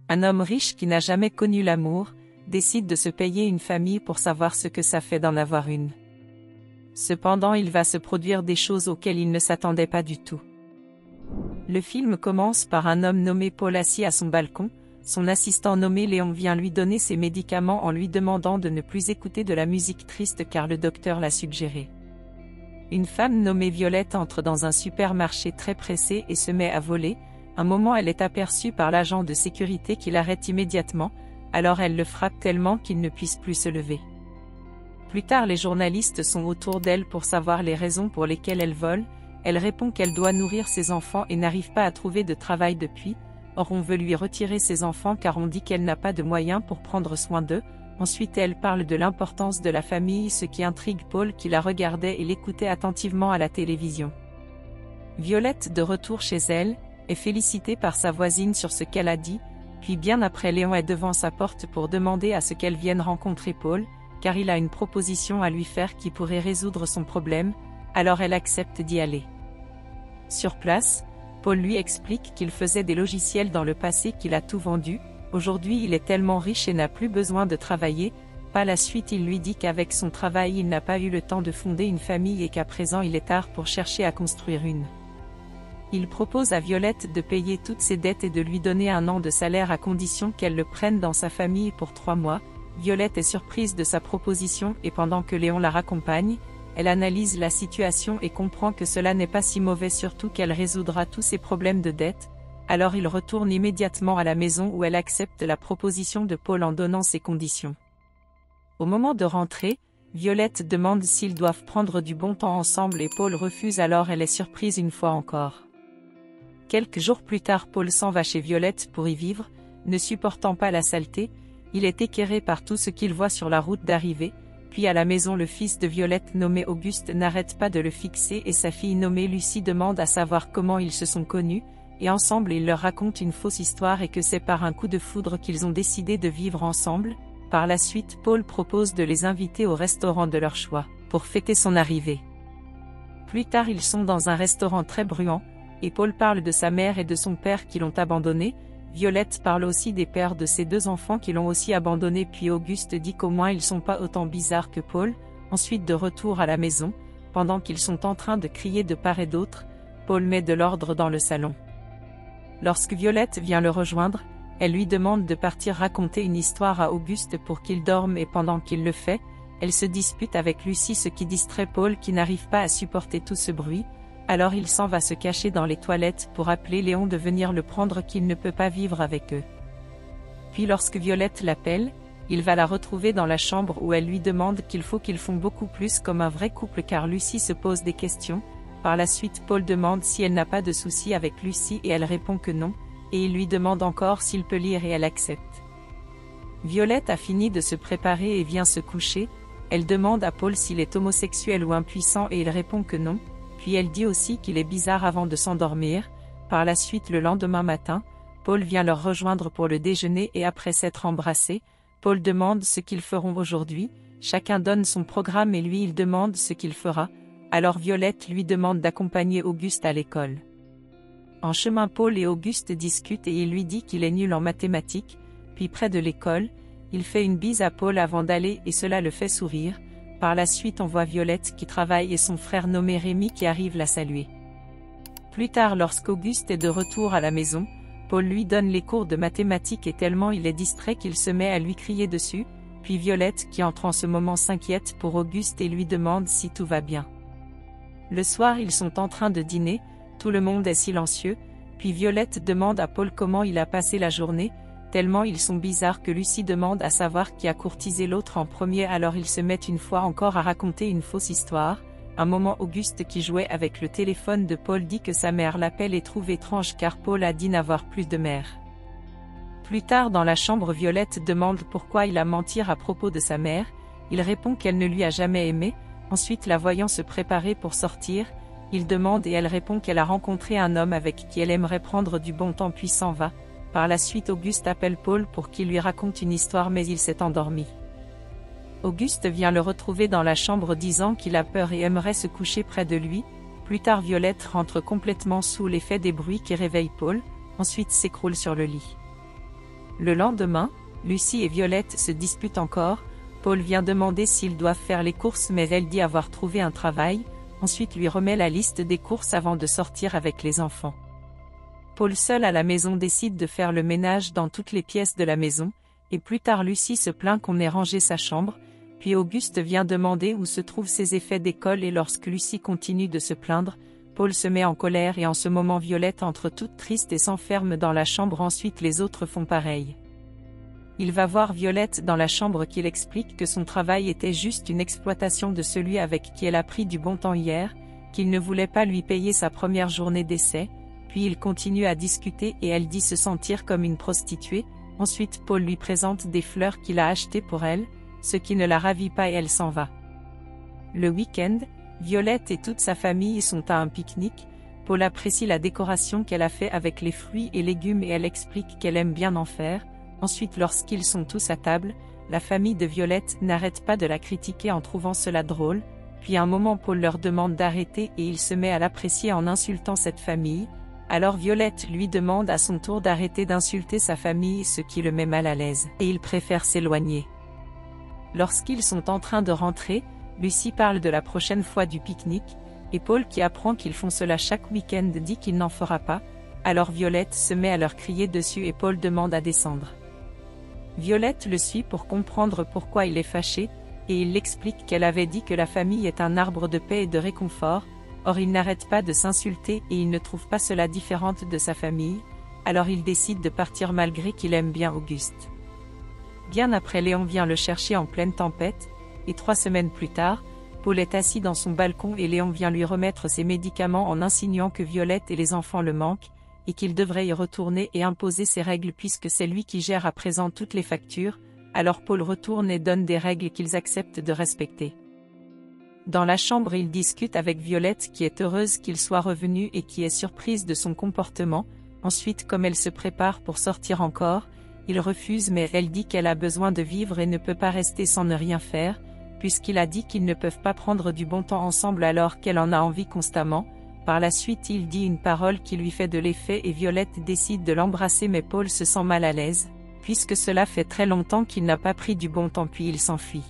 Un homme riche qui n'a jamais connu l'amour, décide de se payer une famille pour savoir ce que ça fait d'en avoir une. Cependant, il va se produire des choses auxquelles il ne s'attendait pas du tout. Le film commence par un homme nommé Paul assis à son balcon. Son assistant nommé Léon vient lui donner ses médicaments en lui demandant de ne plus écouter de la musique triste car le docteur l'a suggéré. Une femme nommée Violette entre dans un supermarché très pressée et se met à voler. Un moment, elle est aperçue par l'agent de sécurité qui l'arrête immédiatement, alors elle le frappe tellement qu'il ne puisse plus se lever. Plus tard, les journalistes sont autour d'elle pour savoir les raisons pour lesquelles elle vole. Elle répond qu'elle doit nourrir ses enfants et n'arrive pas à trouver de travail depuis. Or on veut lui retirer ses enfants car on dit qu'elle n'a pas de moyens pour prendre soin d'eux. Ensuite elle parle de l'importance de la famille, ce qui intrigue Paul qui la regardait et l'écoutait attentivement à la télévision. Violette, de retour chez elle, est félicitée par sa voisine sur ce qu'elle a dit, puis bien après Léon est devant sa porte pour demander à ce qu'elle vienne rencontrer Paul, car il a une proposition à lui faire qui pourrait résoudre son problème, alors elle accepte d'y aller. Sur place, Paul lui explique qu'il faisait des logiciels dans le passé, qu'il a tout vendu. Aujourd'hui il est tellement riche et n'a plus besoin de travailler. Par la suite il lui dit qu'avec son travail il n'a pas eu le temps de fonder une famille et qu'à présent il est tard pour chercher à construire une. Il propose à Violette de payer toutes ses dettes et de lui donner 1 an de salaire à condition qu'elle le prenne dans sa famille pour 3 mois. Violette est surprise de sa proposition et pendant que Léon la raccompagne, elle analyse la situation et comprend que cela n'est pas si mauvais, surtout qu'elle résoudra tous ses problèmes de dette. Alors il retourne immédiatement à la maison où elle accepte la proposition de Paul en donnant ses conditions. Au moment de rentrer, Violette demande s'ils doivent prendre du bon temps ensemble et Paul refuse, alors elle est surprise une fois encore. Quelques jours plus tard, Paul s'en va chez Violette pour y vivre, ne supportant pas la saleté. Il est écœuré par tout ce qu'il voit sur la route d'arrivée. Puis à la maison, le fils de Violette nommé Auguste n'arrête pas de le fixer et sa fille nommée Lucie demande à savoir comment ils se sont connus, et ensemble ils leur racontent une fausse histoire et que c'est par un coup de foudre qu'ils ont décidé de vivre ensemble. Par la suite, Paul propose de les inviter au restaurant de leur choix, pour fêter son arrivée. Plus tard, ils sont dans un restaurant très bruyant, et Paul parle de sa mère et de son père qui l'ont abandonné. Violette parle aussi des pères de ses 2 enfants qui l'ont aussi abandonné, puis Auguste dit qu'au moins ils sont pas autant bizarres que Paul. Ensuite, de retour à la maison, pendant qu'ils sont en train de crier de part et d'autre, Paul met de l'ordre dans le salon. Lorsque Violette vient le rejoindre, elle lui demande de partir raconter une histoire à Auguste pour qu'il dorme et pendant qu'il le fait, elle se dispute avec Lucie, ce qui distrait Paul qui n'arrive pas à supporter tout ce bruit. Alors il s'en va se cacher dans les toilettes pour appeler Léon de venir le prendre, qu'il ne peut pas vivre avec eux. Puis lorsque Violette l'appelle, il va la retrouver dans la chambre où elle lui demande qu'il faut qu'ils font beaucoup plus comme un vrai couple car Lucie se pose des questions. Par la suite, Paul demande si elle n'a pas de soucis avec Lucie et elle répond que non, et il lui demande encore s'il peut lire et elle accepte. Violette a fini de se préparer et vient se coucher. Elle demande à Paul s'il est homosexuel ou impuissant et il répond que non. Puis elle dit aussi qu'il est bizarre avant de s'endormir. Par la suite, le lendemain matin, Paul vient leur rejoindre pour le déjeuner et après s'être embrassés, Paul demande ce qu'ils feront aujourd'hui. Chacun donne son programme et lui il demande ce qu'il fera. Alors Violette lui demande d'accompagner Auguste à l'école. En chemin, Paul et Auguste discutent et il lui dit qu'il est nul en mathématiques. Puis près de l'école, il fait une bise à Paul avant d'aller et cela le fait sourire. Par la suite, on voit Violette qui travaille et son frère nommé Rémi qui arrive la saluer. Plus tard, lorsqu'Auguste est de retour à la maison, Paul lui donne les cours de mathématiques et tellement il est distrait qu'il se met à lui crier dessus. Puis Violette qui entre en ce moment s'inquiète pour Auguste et lui demande si tout va bien. Le soir, ils sont en train de dîner, tout le monde est silencieux, puis Violette demande à Paul comment il a passé la journée. Tellement ils sont bizarres que Lucie demande à savoir qui a courtisé l'autre en premier, alors ils se mettent une fois encore à raconter une fausse histoire. Un moment, Auguste qui jouait avec le téléphone de Paul dit que sa mère l'appelle et trouve étrange car Paul a dit n'avoir plus de mère. Plus tard dans la chambre, Violette demande pourquoi il a menti à propos de sa mère. Il répond qu'elle ne lui a jamais aimé. Ensuite, la voyant se préparer pour sortir, il demande et elle répond qu'elle a rencontré un homme avec qui elle aimerait prendre du bon temps puis s'en va. Par la suite, Auguste appelle Paul pour qu'il lui raconte une histoire mais il s'est endormi. Auguste vient le retrouver dans la chambre disant qu'il a peur et aimerait se coucher près de lui. Plus tard, Violette rentre complètement sous l'effet des bruits qui réveillent Paul, ensuite s'écroule sur le lit. Le lendemain, Lucie et Violette se disputent encore. Paul vient demander s'ils doivent faire les courses mais elle dit avoir trouvé un travail, ensuite lui remet la liste des courses avant de sortir avec les enfants. Paul seul à la maison décide de faire le ménage dans toutes les pièces de la maison, et plus tard Lucie se plaint qu'on ait rangé sa chambre, puis Auguste vient demander où se trouvent ses effets d'école et lorsque Lucie continue de se plaindre, Paul se met en colère et en ce moment Violette entre toute triste et s'enferme dans la chambre, ensuite les autres font pareil. Il va voir Violette dans la chambre qui explique que son travail était juste une exploitation de celui avec qui elle a pris du bon temps hier, qu'il ne voulait pas lui payer sa première journée d'essai, puis il continue à discuter et elle dit se sentir comme une prostituée, ensuite Paul lui présente des fleurs qu'il a achetées pour elle, ce qui ne la ravit pas et elle s'en va. Le week-end, Violette et toute sa famille sont à un pique-nique. Paul apprécie la décoration qu'elle a fait avec les fruits et légumes et elle explique qu'elle aime bien en faire. Ensuite lorsqu'ils sont tous à table, la famille de Violette n'arrête pas de la critiquer en trouvant cela drôle, puis un moment Paul leur demande d'arrêter et il se met à l'apprécier en insultant cette famille, alors Violette lui demande à son tour d'arrêter d'insulter sa famille ce qui le met mal à l'aise, et il préfère s'éloigner. Lorsqu'ils sont en train de rentrer, Lucie parle de la prochaine fois du pique-nique, et Paul qui apprend qu'ils font cela chaque week-end dit qu'il n'en fera pas, alors Violette se met à leur crier dessus et Paul demande à descendre. Violette le suit pour comprendre pourquoi il est fâché, et il l'explique qu'elle avait dit que la famille est un arbre de paix et de réconfort, or il n'arrête pas de s'insulter et il ne trouve pas cela différente de sa famille, alors il décide de partir malgré qu'il aime bien Auguste. Bien après Léon vient le chercher en pleine tempête, et 3 semaines plus tard, Paul est assis dans son balcon et Léon vient lui remettre ses médicaments en insinuant que Violette et les enfants le manquent, et qu'il devrait y retourner et imposer ses règles puisque c'est lui qui gère à présent toutes les factures, alors Paul retourne et donne des règles qu'ils acceptent de respecter. Dans la chambre il discute avec Violette qui est heureuse qu'il soit revenu et qui est surprise de son comportement, ensuite comme elle se prépare pour sortir encore, il refuse mais elle dit qu'elle a besoin de vivre et ne peut pas rester sans ne rien faire, puisqu'il a dit qu'ils ne peuvent pas prendre du bon temps ensemble alors qu'elle en a envie constamment. Par la suite il dit une parole qui lui fait de l'effet et Violette décide de l'embrasser mais Paul se sent mal à l'aise, puisque cela fait très longtemps qu'il n'a pas pris du bon temps puis il s'enfuit.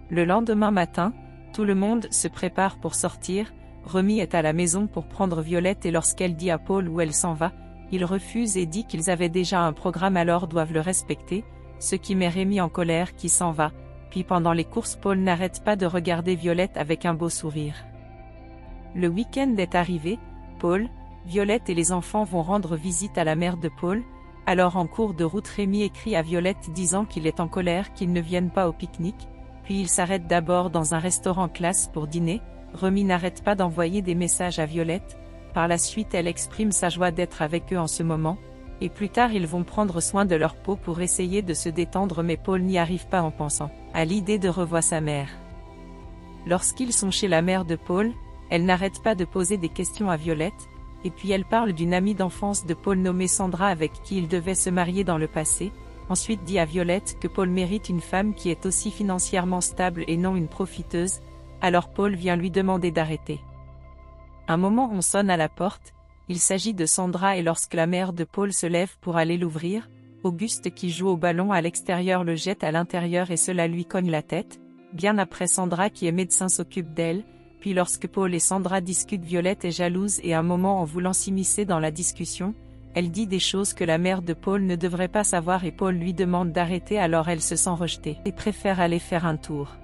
Le lendemain matin, tout le monde se prépare pour sortir, Remy est à la maison pour prendre Violette et lorsqu'elle dit à Paul où elle s'en va, il refuse et dit qu'ils avaient déjà un programme alors doivent le respecter, ce qui met Rémi en colère qui s'en va, puis pendant les courses Paul n'arrête pas de regarder Violette avec un beau sourire. Le week-end est arrivé, Paul, Violette et les enfants vont rendre visite à la mère de Paul, alors en cours de route Rémi écrit à Violette disant qu'il est en colère qu'ils ne viennent pas au pique-nique, puis il s'arrête d'abord dans un restaurant classe pour dîner, Rémi n'arrête pas d'envoyer des messages à Violette, par la suite elle exprime sa joie d'être avec eux en ce moment, et plus tard ils vont prendre soin de leur peau pour essayer de se détendre mais Paul n'y arrive pas en pensant à l'idée de revoir sa mère. Lorsqu'ils sont chez la mère de Paul, elle n'arrête pas de poser des questions à Violette, et puis elle parle d'une amie d'enfance de Paul nommée Sandra avec qui il devait se marier dans le passé, ensuite dit à Violette que Paul mérite une femme qui est aussi financièrement stable et non une profiteuse, alors Paul vient lui demander d'arrêter. Un moment on sonne à la porte, il s'agit de Sandra et lorsque la mère de Paul se lève pour aller l'ouvrir, Auguste qui joue au ballon à l'extérieur le jette à l'intérieur et cela lui cogne la tête, bien après Sandra qui est médecin s'occupe d'elle, puis lorsque Paul et Sandra discutent Violette est jalouse et un moment en voulant s'immiscer dans la discussion, elle dit des choses que la mère de Paul ne devrait pas savoir et Paul lui demande d'arrêter alors elle se sent rejetée et préfère aller faire un tour.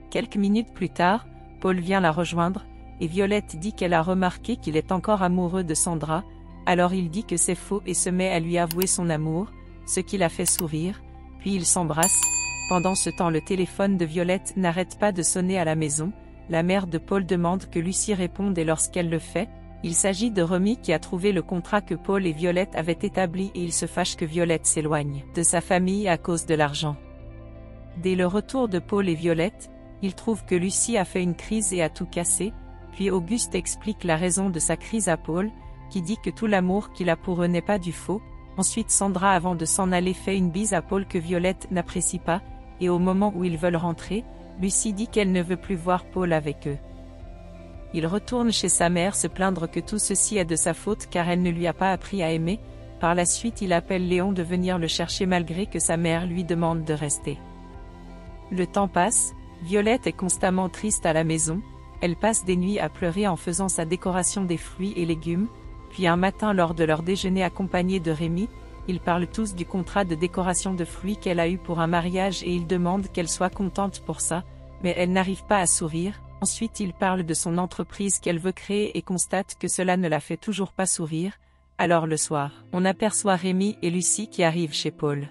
Quelques minutes plus tard, Paul vient la rejoindre, et Violette dit qu'elle a remarqué qu'il est encore amoureux de Sandra, alors il dit que c'est faux et se met à lui avouer son amour, ce qui la fait sourire, puis ils s'embrassent. Pendant ce temps le téléphone de Violette n'arrête pas de sonner à la maison, la mère de Paul demande que Lucie réponde et lorsqu'elle le fait, il s'agit de Remy qui a trouvé le contrat que Paul et Violette avaient établi et il se fâche que Violette s'éloigne de sa famille à cause de l'argent. Dès le retour de Paul et Violette, il trouve que Lucie a fait une crise et a tout cassé, puis Auguste explique la raison de sa crise à Paul, qui dit que tout l'amour qu'il a pour eux n'est pas du faux. Ensuite Sandra avant de s'en aller fait une bise à Paul que Violette n'apprécie pas, et au moment où ils veulent rentrer, Lucie dit qu'elle ne veut plus voir Paul avec eux. Il retourne chez sa mère se plaindre que tout ceci est de sa faute car elle ne lui a pas appris à aimer, Par la suite il appelle Léon de venir le chercher malgré que sa mère lui demande de rester. Le temps passe, Violette est constamment triste à la maison, elle passe des nuits à pleurer en faisant sa décoration des fruits et légumes, puis un matin lors de leur déjeuner accompagné de Rémi, ils parlent tous du contrat de décoration de fruits qu'elle a eu pour un mariage et ils demandent qu'elle soit contente pour ça, mais elle n'arrive pas à sourire. Ensuite ils parlent de son entreprise qu'elle veut créer et constatent que cela ne la fait toujours pas sourire. Alors le soir, on aperçoit Rémi et Lucie qui arrivent chez Paul.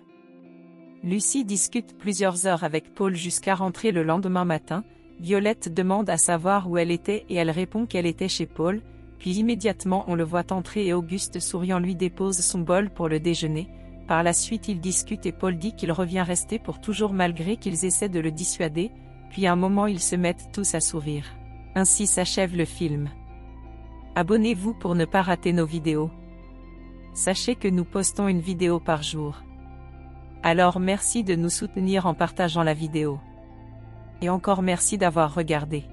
Lucie discute plusieurs heures avec Paul jusqu'à rentrer le lendemain matin. Violette demande à savoir où elle était et elle répond qu'elle était chez Paul, puis immédiatement on le voit entrer et Auguste souriant lui dépose son bol pour le déjeuner. Par la suite ils discutent et Paul dit qu'il revient rester pour toujours malgré qu'ils essaient de le dissuader, puis à un moment ils se mettent tous à sourire. Ainsi s'achève le film. Abonnez-vous pour ne pas rater nos vidéos. Sachez que nous postons une vidéo par jour. Alors merci de nous soutenir en partageant la vidéo. Et encore merci d'avoir regardé.